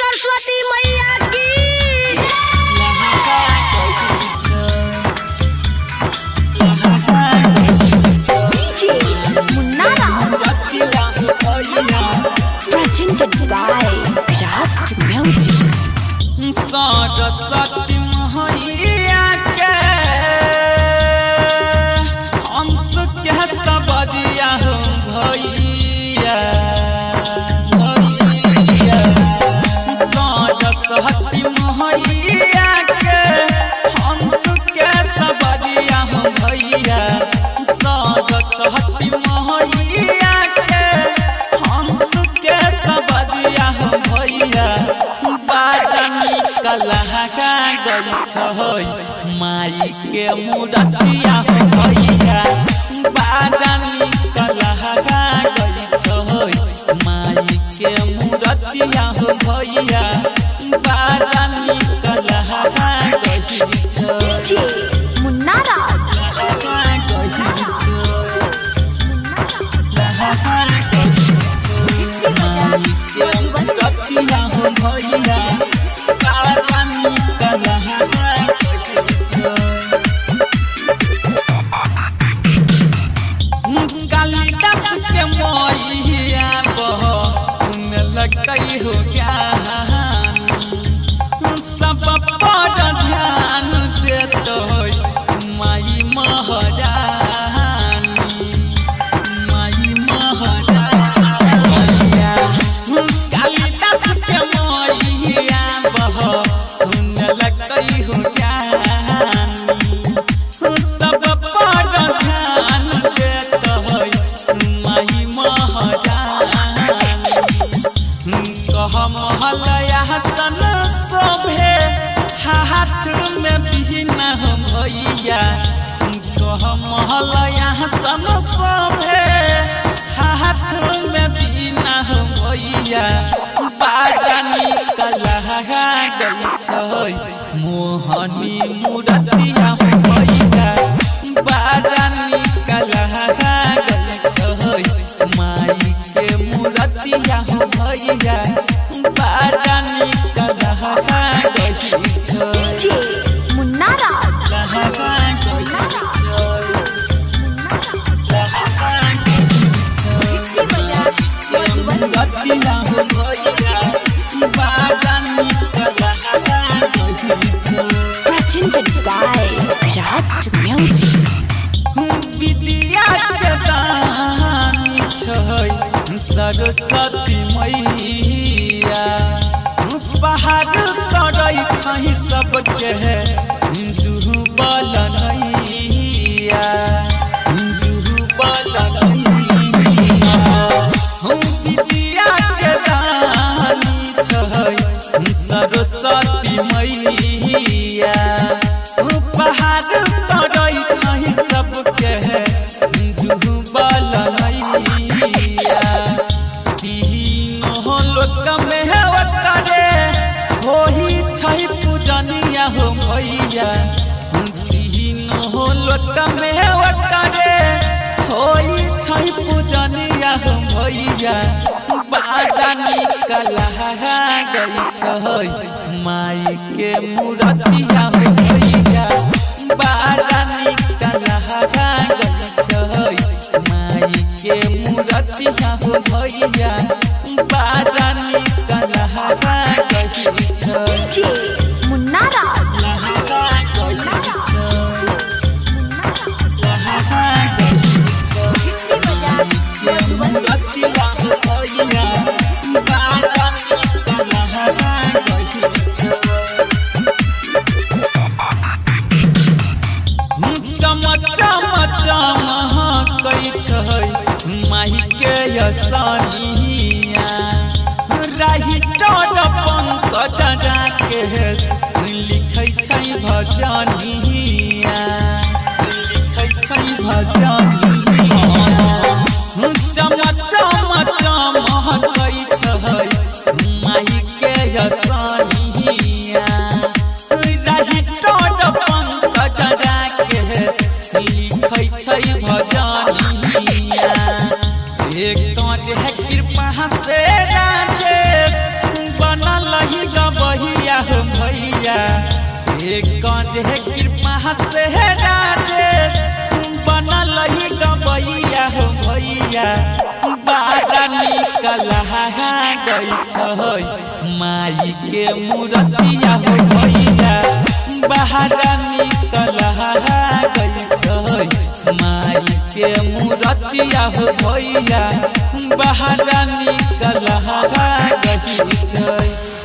सरस्वती मैया की presented by Virat Music। Saraswati मैया के हंस के सबरिया भैया सरस्वती मैया के हंस के सबरिया भैया सरस्वती मैया के हंस के सबरिया भैया कलहा गई छै माई के मूर्तिया भैया बादानी कलहा गई छै माई के मूर्तिया भैया बादानी कलहा गई छै मुन्ना राज भैया कालिदास के मैया बहन लगई हो ज्ञान सब पर ध्यान देत माई महारानी माई महारानी कालिदास के मैया बहन लगई हो ज्ञान सब पर ध्यान देत माई महारानी कह महलया सन शोभे हाथ में बिना भैया कह महलया सन शोभे हाथ में बिना भैया बादानी कलहा गई छै मोहनी मूर्तिया भैया बादानी कलहा गई छै माई के मूर्तिया भैया बादानी कलहा गई छै मुन्ना राज presented by Virat Music। विद्या के दानी छै सरस्वती मैया पहाड़ करै छै सबके डूबल नैया डूबल नैया विद्या के दानी छै सरस्वती मैया पहाड़ करै छै सबके डूबल नैया तीनों लोक में करे होई छै पूजनिया हो भैया तीनों लोक में करे होई छै पूजनिया हो भैया बादानी कलहा गई छै माई के मूर्तिया भैया बादानी कलहा गई छै माई के मूर्तिया भैया बादानी कलहा गई छै मुन्ना राज माही के यसानिया राही टोड पंकज राकेश लिखै छै भजनिया लिखै छै भजनिया चम चम चमकै छै माही के यसानिया राही टोड पंकज राकेश लिखै छै भजनिया एक है कृपा से राजेश बनल ही तोहरे कृपा से राजेश बनल ही गबैया हो भैया बड़ा निकल गई छै माई के मूर्तिया हो भैया बड़ा निकल गई छै माई के मूर्तिया हो भैया बड़ा निकल गई छै।